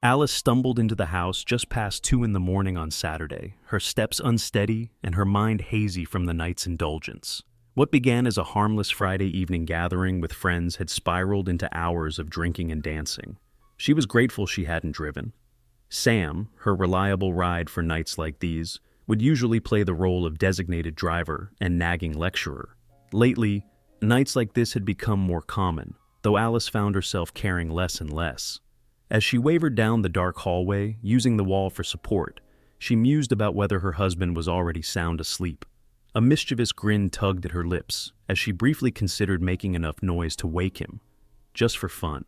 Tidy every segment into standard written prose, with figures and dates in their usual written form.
Alice stumbled into the house just past 2 in the morning on Saturday, her steps unsteady and her mind hazy from the night's indulgence. What began as a harmless Friday evening gathering with friends had spiraled into hours of drinking and dancing. She was grateful she hadn't driven. Sam, her reliable ride for nights like these, would usually play the role of designated driver and nagging lecturer. Lately, nights like this had become more common, though Alice found herself caring less and less. As she wavered down the dark hallway, using the wall for support, she mused about whether her husband was already sound asleep. A mischievous grin tugged at her lips as she briefly considered making enough noise to wake him, just for fun.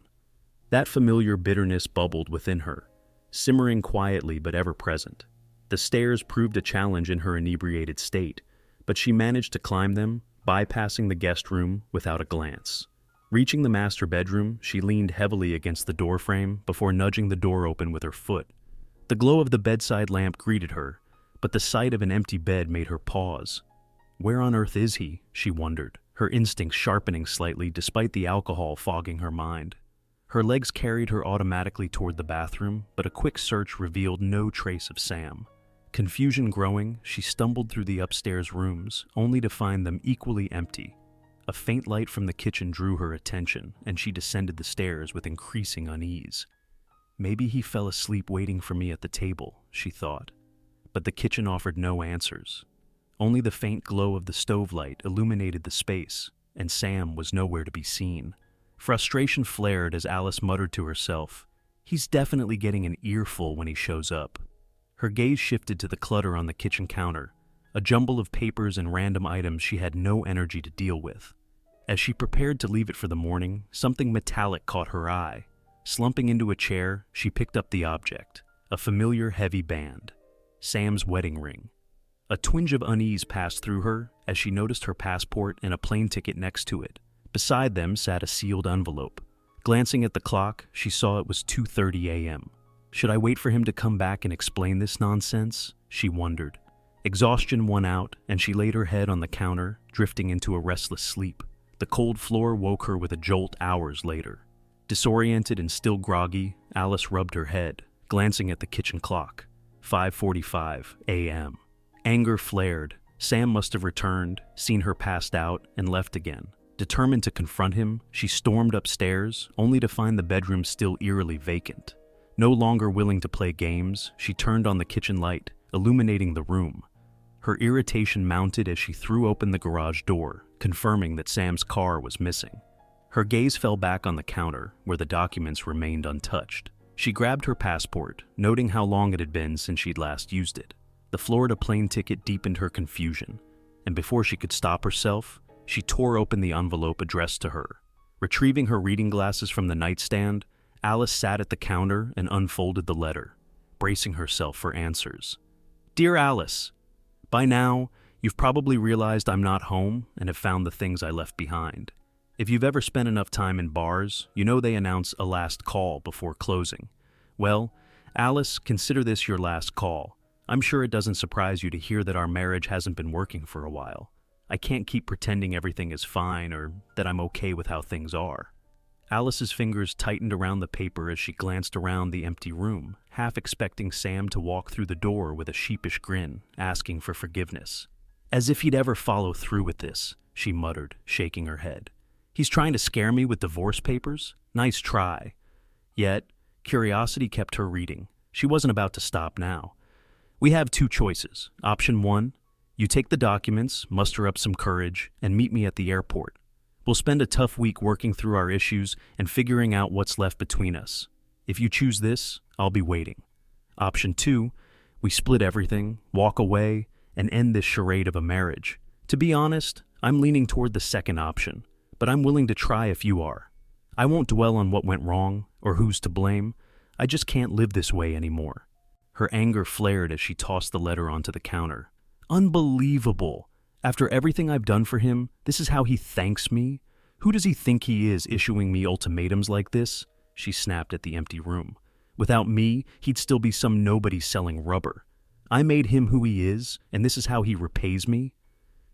That familiar bitterness bubbled within her, simmering quietly but ever present. The stairs proved a challenge in her inebriated state, but she managed to climb them, bypassing the guest room without a glance. Reaching the master bedroom, she leaned heavily against the doorframe before nudging the door open with her foot. The glow of the bedside lamp greeted her, but the sight of an empty bed made her pause. Where on earth is he? She wondered, her instincts sharpening slightly despite the alcohol fogging her mind. Her legs carried her automatically toward the bathroom, but a quick search revealed no trace of Sam. Confusion growing, she stumbled through the upstairs rooms, only to find them equally empty. A faint light from the kitchen drew her attention, and she descended the stairs with increasing unease. Maybe he fell asleep waiting for me at the table, she thought. But the kitchen offered no answers. Only the faint glow of the stove light illuminated the space, and Sam was nowhere to be seen. Frustration flared as Alice muttered to herself, "He's definitely getting an earful when he shows up." Her gaze shifted to the clutter on the kitchen counter, a jumble of papers and random items she had no energy to deal with. As she prepared to leave it for the morning, something metallic caught her eye. Slumping into a chair, she picked up the object, a familiar heavy band. Sam's wedding ring. A twinge of unease passed through her as she noticed her passport and a plane ticket next to it. Beside them sat a sealed envelope. Glancing at the clock, she saw it was 2:30 a.m. Should I wait for him to come back and explain this nonsense? She wondered. Exhaustion won out, and she laid her head on the counter, drifting into a restless sleep. The cold floor woke her with a jolt hours later. Disoriented and still groggy, Alice rubbed her head, glancing at the kitchen clock. 5:45 a.m. Anger flared. Sam must have returned, seen her passed out, and left again. Determined to confront him, she stormed upstairs, only to find the bedroom still eerily vacant. No longer willing to play games, she turned on the kitchen light, illuminating the room. Her irritation mounted as she threw open the garage door, confirming that Sam's car was missing. Her gaze fell back on the counter, where the documents remained untouched. She grabbed her passport, noting how long it had been since she'd last used it. The Florida plane ticket deepened her confusion, and before she could stop herself, she tore open the envelope addressed to her. Retrieving her reading glasses from the nightstand, Alice sat at the counter and unfolded the letter, bracing herself for answers. Dear Alice, by now, you've probably realized I'm not home and have found the things I left behind. If you've ever spent enough time in bars, you know they announce a last call before closing. Well, Alice, consider this your last call. I'm sure it doesn't surprise you to hear that our marriage hasn't been working for a while. I can't keep pretending everything is fine or that I'm okay with how things are. Alice's fingers tightened around the paper as she glanced around the empty room, half expecting Sam to walk through the door with a sheepish grin, asking for forgiveness. As if he'd ever follow through with this, she muttered, shaking her head. He's trying to scare me with divorce papers? Nice try. Yet, curiosity kept her reading. She wasn't about to stop now. We have two choices. Option 1, you take the documents, muster up some courage, and meet me at the airport. We'll spend a tough week working through our issues and figuring out what's left between us. If you choose this, I'll be waiting. Option 2, we split everything, walk away, and end this charade of a marriage. To be honest, I'm leaning toward the second option, but I'm willing to try if you are. I won't dwell on what went wrong or who's to blame. I just can't live this way anymore. Her anger flared as she tossed the letter onto the counter. Unbelievable! After everything I've done for him, this is how he thanks me? Who does he think he is, issuing me ultimatums like this? She snapped at the empty room. Without me, he'd still be some nobody selling rubber. I made him who he is, and this is how he repays me?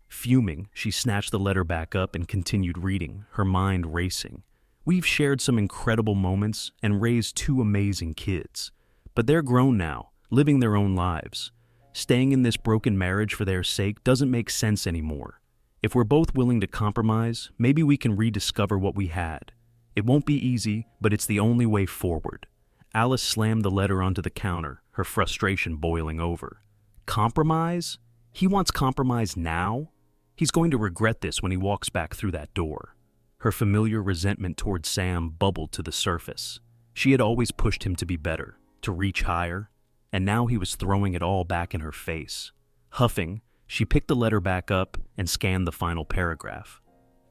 Fuming, she snatched the letter back up and continued reading, her mind racing. We've shared some incredible moments and raised two amazing kids. But they're grown now, living their own lives. Staying in this broken marriage for their sake doesn't make sense anymore. If we're both willing to compromise, maybe we can rediscover what we had. It won't be easy, but it's the only way forward." Alice slammed the letter onto the counter, her frustration boiling over. Compromise? He wants compromise now? He's going to regret this when he walks back through that door. Her familiar resentment toward Sam bubbled to the surface. She had always pushed him to be better, to reach higher, and now he was throwing it all back in her face. Huffing, she picked the letter back up and scanned the final paragraph.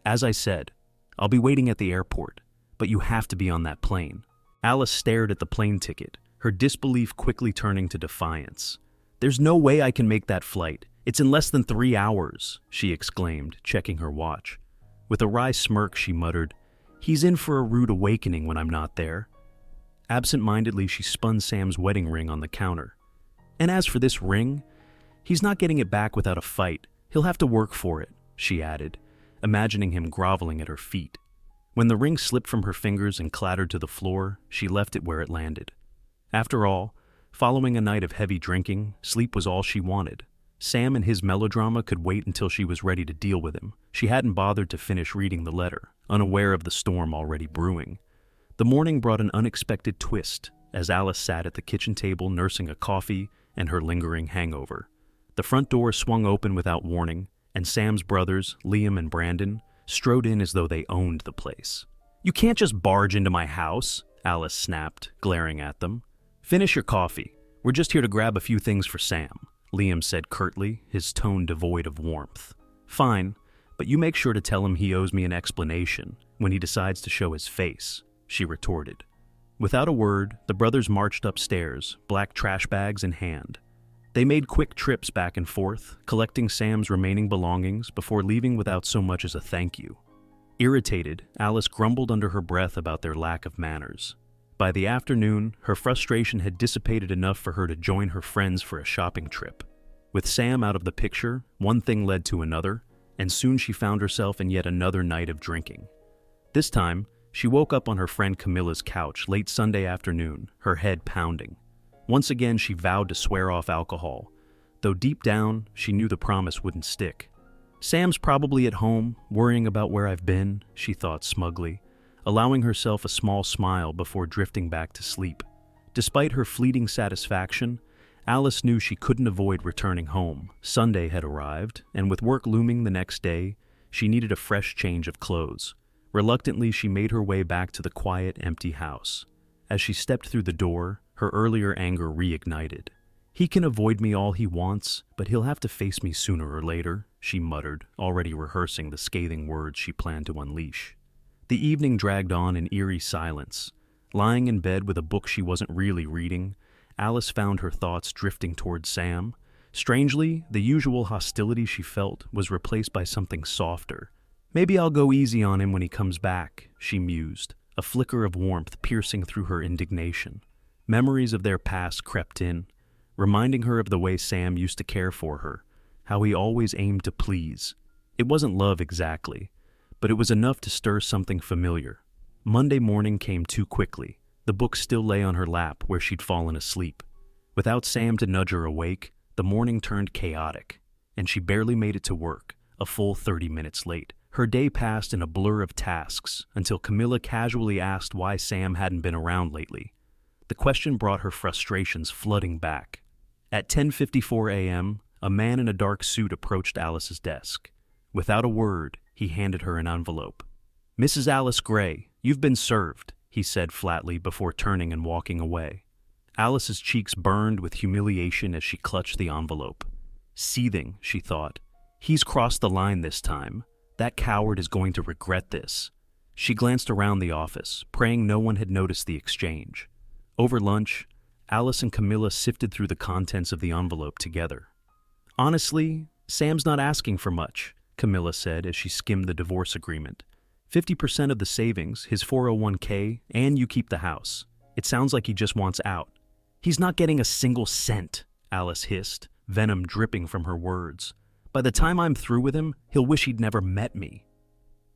"As I said, I'll be waiting at the airport, but you have to be on that plane." Alice stared at the plane ticket, her disbelief quickly turning to defiance. "There's no way I can make that flight. It's in less than 3 hours," she exclaimed, checking her watch. With a wry smirk, she muttered, "He's in for a rude awakening when I'm not there." Absent-mindedly, she spun Sam's wedding ring on the counter. "And as for this ring, he's not getting it back without a fight. He'll have to work for it," she added, imagining him groveling at her feet. When the ring slipped from her fingers and clattered to the floor, she left it where it landed. After all, following a night of heavy drinking, sleep was all she wanted. Sam and his melodrama could wait until she was ready to deal with him. She hadn't bothered to finish reading the letter, unaware of the storm already brewing. The morning brought an unexpected twist as Alice sat at the kitchen table nursing a coffee and her lingering hangover. The front door swung open without warning, and Sam's brothers, Liam and Brandon, strode in as though they owned the place. "You can't just barge into my house," Alice snapped, glaring at them. "Finish your coffee. We're just here to grab a few things for Sam," Liam said curtly, his tone devoid of warmth. "Fine, but you make sure to tell him he owes me an explanation when he decides to show his face," she retorted. Without a word, the brothers marched upstairs, black trash bags in hand. They made quick trips back and forth, collecting Sam's remaining belongings before leaving without so much as a thank you. Irritated, Alice grumbled under her breath about their lack of manners. By the afternoon, her frustration had dissipated enough for her to join her friends for a shopping trip. With Sam out of the picture, one thing led to another, and soon she found herself in yet another night of drinking. This time, she woke up on her friend Camilla's couch late Sunday afternoon, her head pounding. Once again, she vowed to swear off alcohol, though deep down, she knew the promise wouldn't stick. "Sam's probably at home, worrying about where I've been," she thought smugly, allowing herself a small smile before drifting back to sleep. Despite her fleeting satisfaction, Alice knew she couldn't avoid returning home. Sunday had arrived, and with work looming the next day, she needed a fresh change of clothes. Reluctantly, she made her way back to the quiet, empty house. As she stepped through the door, her earlier anger reignited. "He can avoid me all he wants, but he'll have to face me sooner or later," she muttered, already rehearsing the scathing words she planned to unleash. The evening dragged on in eerie silence. Lying in bed with a book she wasn't really reading, Alice found her thoughts drifting toward Sam. Strangely, the usual hostility she felt was replaced by something softer. "Maybe I'll go easy on him when he comes back," she mused, a flicker of warmth piercing through her indignation. Memories of their past crept in, reminding her of the way Sam used to care for her, how he always aimed to please. It wasn't love exactly, but it was enough to stir something familiar. Monday morning came too quickly. The book still lay on her lap where she'd fallen asleep. Without Sam to nudge her awake, the morning turned chaotic, and she barely made it to work, a full 30 minutes late. Her day passed in a blur of tasks until Camilla casually asked why Sam hadn't been around lately. The question brought her frustrations flooding back. At 10:54 a.m., a man in a dark suit approached Alice's desk. Without a word, he handed her an envelope. "Mrs. Alice Gray, you've been served," he said flatly before turning and walking away. Alice's cheeks burned with humiliation as she clutched the envelope. Seething, she thought, "He's crossed the line this time. That coward is going to regret this." She glanced around the office, praying no one had noticed the exchange. Over lunch, Alice and Camilla sifted through the contents of the envelope together. "Honestly, Sam's not asking for much," Camilla said as she skimmed the divorce agreement. 50% of the savings, his 401k, and you keep the house. It sounds like he just wants out." "He's not getting a single cent," Alice hissed, venom dripping from her words. "By the time I'm through with him, he'll wish he'd never met me."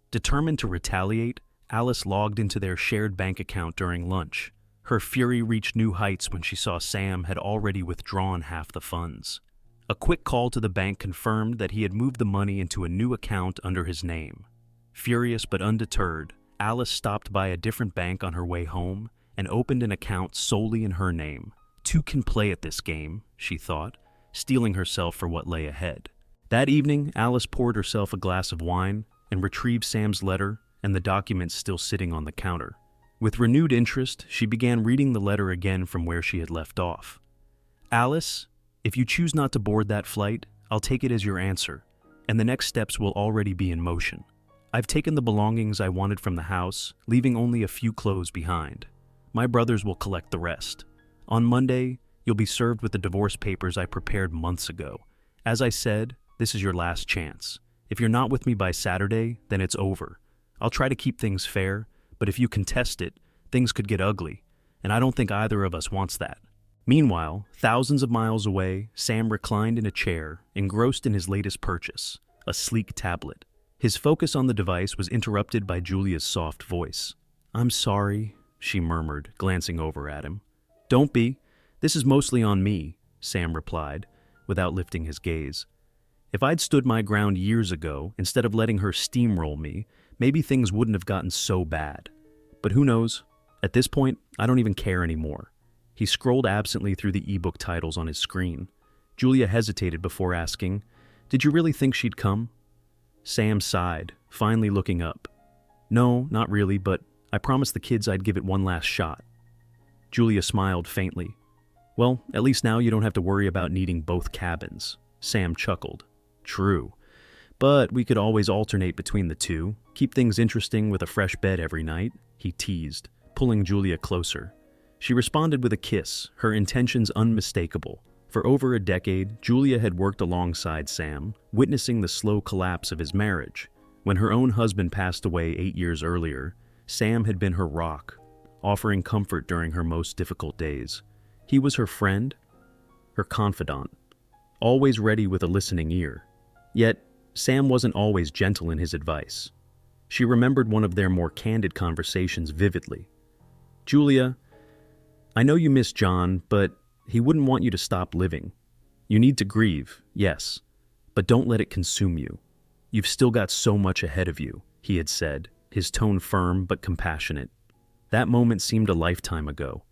Determined to retaliate, Alice logged into their shared bank account during lunch. Her fury reached new heights when she saw Sam had already withdrawn half the funds. A quick call to the bank confirmed that he had moved the money into a new account under his name. Furious but undeterred, Alice stopped by a different bank on her way home and opened an account solely in her name. Two can play at this game, she thought, steeling herself for what lay ahead. That evening, Alice poured herself a glass of wine and retrieved Sam's letter and the documents still sitting on the counter. With renewed interest, she began reading the letter again from where she had left off. Alice, if you choose not to board that flight, I'll take it as your answer, and the next steps will already be in motion. I've taken the belongings I wanted from the house, leaving only a few clothes behind. My brothers will collect the rest. On Monday, you'll be served with the divorce papers I prepared months ago. As I said, this is your last chance. If you're not with me by Saturday, then it's over. I'll try to keep things fair, but if you contest it, things could get ugly, and I don't think either of us wants that. Meanwhile, thousands of miles away, Sam reclined in a chair, engrossed in his latest purchase, a sleek tablet. His focus on the device was interrupted by Julia's soft voice. "I'm sorry," she murmured, glancing over at him. "Don't be. This is mostly on me," Sam replied, without lifting his gaze. If I'd stood my ground years ago, instead of letting her steamroll me, maybe things wouldn't have gotten so bad. But who knows? At this point, I don't even care anymore. He scrolled absently through the ebook titles on his screen. Julia hesitated before asking, "Did you really think she'd come?" Sam sighed, finally looking up. "No, not really, but I promised the kids I'd give it one last shot." Julia smiled faintly. "Well, at least now you don't have to worry about needing both cabins." Sam chuckled. "True. But we could always alternate between the two, keep things interesting with a fresh bed every night," he teased, pulling Julia closer. She responded with a kiss, her intentions unmistakable. For over a decade, Julia had worked alongside Sam, witnessing the slow collapse of his marriage. When her own husband passed away 8 years earlier, Sam had been her rock, offering comfort during her most difficult days. He was her friend, her confidant, always ready with a listening ear. Yet, Sam wasn't always gentle in his advice. She remembered one of their more candid conversations vividly. "Julia, I know you miss John, but he wouldn't want you to stop living. You need to grieve, yes, but don't let it consume you. You've still got so much ahead of you," he had said, his tone firm but compassionate. That moment seemed a lifetime ago.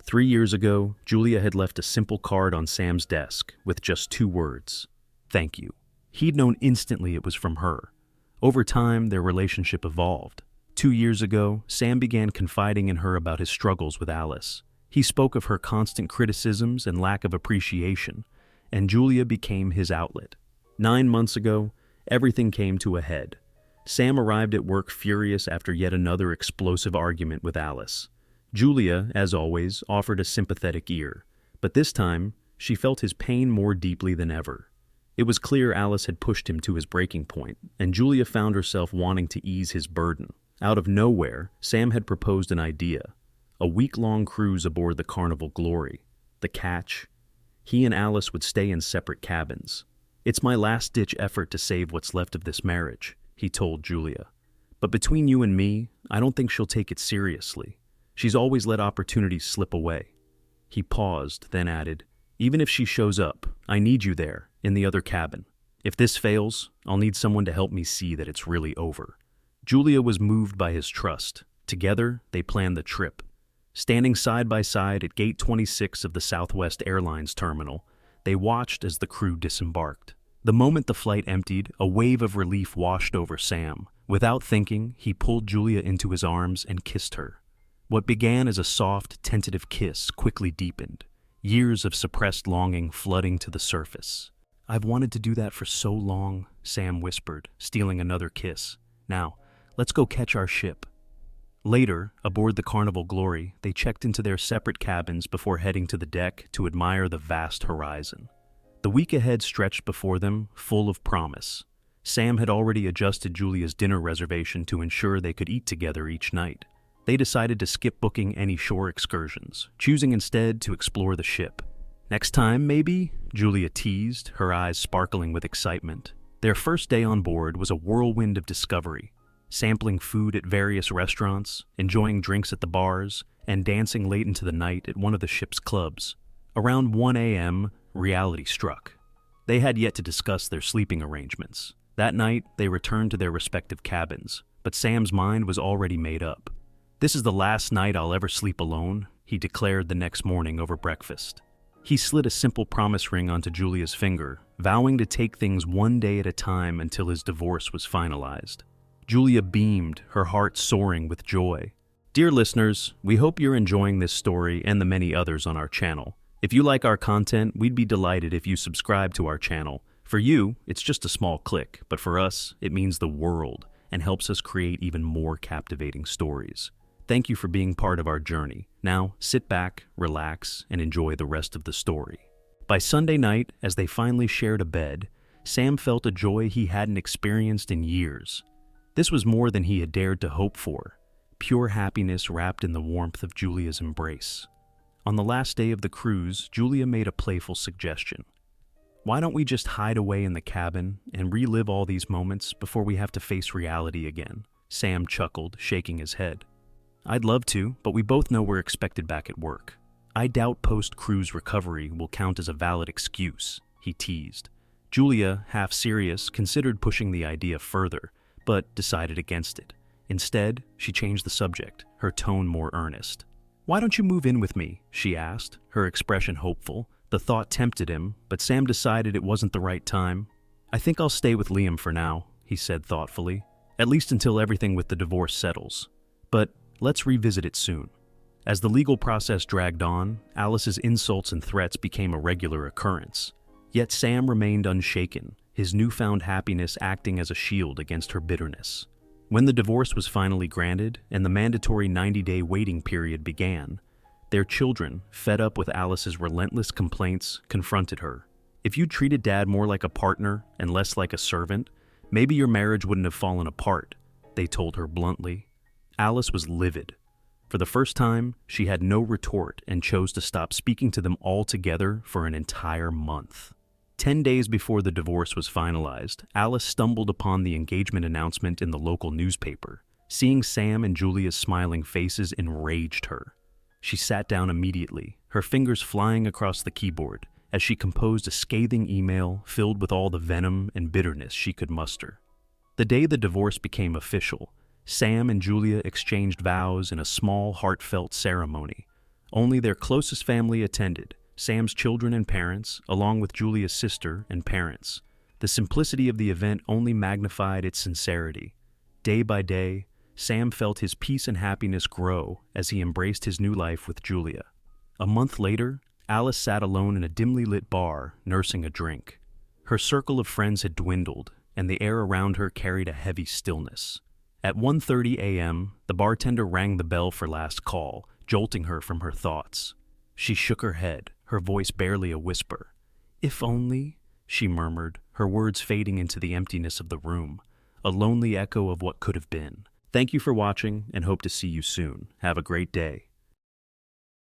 3 years ago, Julia had left a simple card on Sam's desk with just 2 words, "Thank you." He'd known instantly it was from her. Over time, their relationship evolved. 2 years ago, Sam began confiding in her about his struggles with Alice. He spoke of her constant criticisms and lack of appreciation, and Julia became his outlet. 9 months ago, everything came to a head. Sam arrived at work furious after yet another explosive argument with Alice. Julia, as always, offered a sympathetic ear, but this time, she felt his pain more deeply than ever. It was clear Alice had pushed him to his breaking point, and Julia found herself wanting to ease his burden. Out of nowhere, Sam had proposed an idea. A week-long cruise aboard the Carnival Glory. The catch? He and Alice would stay in separate cabins. "It's my last-ditch effort to save what's left of this marriage," he told Julia. "But between you and me, I don't think she'll take it seriously. She's always let opportunities slip away." He paused, then added, "Even if she shows up, I need you there, in the other cabin. If this fails, I'll need someone to help me see that it's really over." Julia was moved by his trust. Together, they planned the trip. Standing side by side at Gate 26 of the Southwest Airlines terminal, they watched as the crew disembarked. The moment the flight emptied, a wave of relief washed over Sam. Without thinking, he pulled Julia into his arms and kissed her. What began as a soft, tentative kiss quickly deepened, years of suppressed longing flooding to the surface. "I've wanted to do that for so long," Sam whispered, stealing another kiss. "Now, let's go catch our ship." Later, aboard the Carnival Glory, they checked into their separate cabins before heading to the deck to admire the vast horizon. The week ahead stretched before them, full of promise. Sam had already adjusted Julia's dinner reservation to ensure they could eat together each night. They decided to skip booking any shore excursions, choosing instead to explore the ship. "Next time, maybe?" Julia teased, her eyes sparkling with excitement. Their first day on board was a whirlwind of discovery. sampling food at various restaurants, enjoying drinks at the bars, and dancing late into the night at one of the ship's clubs. Around 1 a.m., reality struck. They had yet to discuss their sleeping arrangements. That night, they returned to their respective cabins, but Sam's mind was already made up. "This is the last night I'll ever sleep alone," he declared the next morning over breakfast. He slid a simple promise ring onto Julia's finger, vowing to take things one day at a time until his divorce was finalized. Julia beamed, her heart soaring with joy. Dear listeners, we hope you're enjoying this story and the many others on our channel. If you like our content, we'd be delighted if you subscribe to our channel. For you, it's just a small click, but for us, it means the world and helps us create even more captivating stories. Thank you for being part of our journey. Now, sit back, relax, and enjoy the rest of the story. By Sunday night, as they finally shared a bed, Sam felt a joy he hadn't experienced in years. This was more than he had dared to hope for, pure happiness wrapped in the warmth of Julia's embrace. On the last day of the cruise, Julia made a playful suggestion. "Why don't we just hide away in the cabin and relive all these moments before we have to face reality again?" Sam chuckled, shaking his head. "I'd love to, but we both know we're expected back at work. I doubt post-cruise recovery will count as a valid excuse," he teased. Julia, half serious, considered pushing the idea further, but decided against it. Instead, she changed the subject, her tone more earnest. "Why don't you move in with me?" she asked, her expression hopeful. The thought tempted him, but Sam decided it wasn't the right time. "I think I'll stay with Liam for now," he said thoughtfully, "at least until everything with the divorce settles. But let's revisit it soon." As the legal process dragged on, Alice's insults and threats became a regular occurrence. Yet Sam remained unshaken, his newfound happiness acting as a shield against her bitterness. When the divorce was finally granted and the mandatory 90-day waiting period began, their children, fed up with Alice's relentless complaints, confronted her. "If you treated Dad more like a partner and less like a servant, maybe your marriage wouldn't have fallen apart," they told her bluntly. Alice was livid. For the first time, she had no retort and chose to stop speaking to them altogether for an entire month. 10 days before the divorce was finalized, Alice stumbled upon the engagement announcement in the local newspaper. Seeing Sam and Julia's smiling faces enraged her. She sat down immediately, her fingers flying across the keyboard, as she composed a scathing email filled with all the venom and bitterness she could muster. The day the divorce became official, Sam and Julia exchanged vows in a small, heartfelt ceremony. Only their closest family attended, Sam's children and parents, along with Julia's sister and parents. The simplicity of the event only magnified its sincerity. Day by day, Sam felt his peace and happiness grow as he embraced his new life with Julia. A month later, Alice sat alone in a dimly lit bar, nursing a drink. Her circle of friends had dwindled, and the air around her carried a heavy stillness. At 1:30 a.m., the bartender rang the bell for last call, jolting her from her thoughts. She shook her head, her voice barely a whisper. "If only," she murmured, her words fading into the emptiness of the room, a lonely echo of what could have been. Thank you for watching, and hope to see you soon. Have a great day.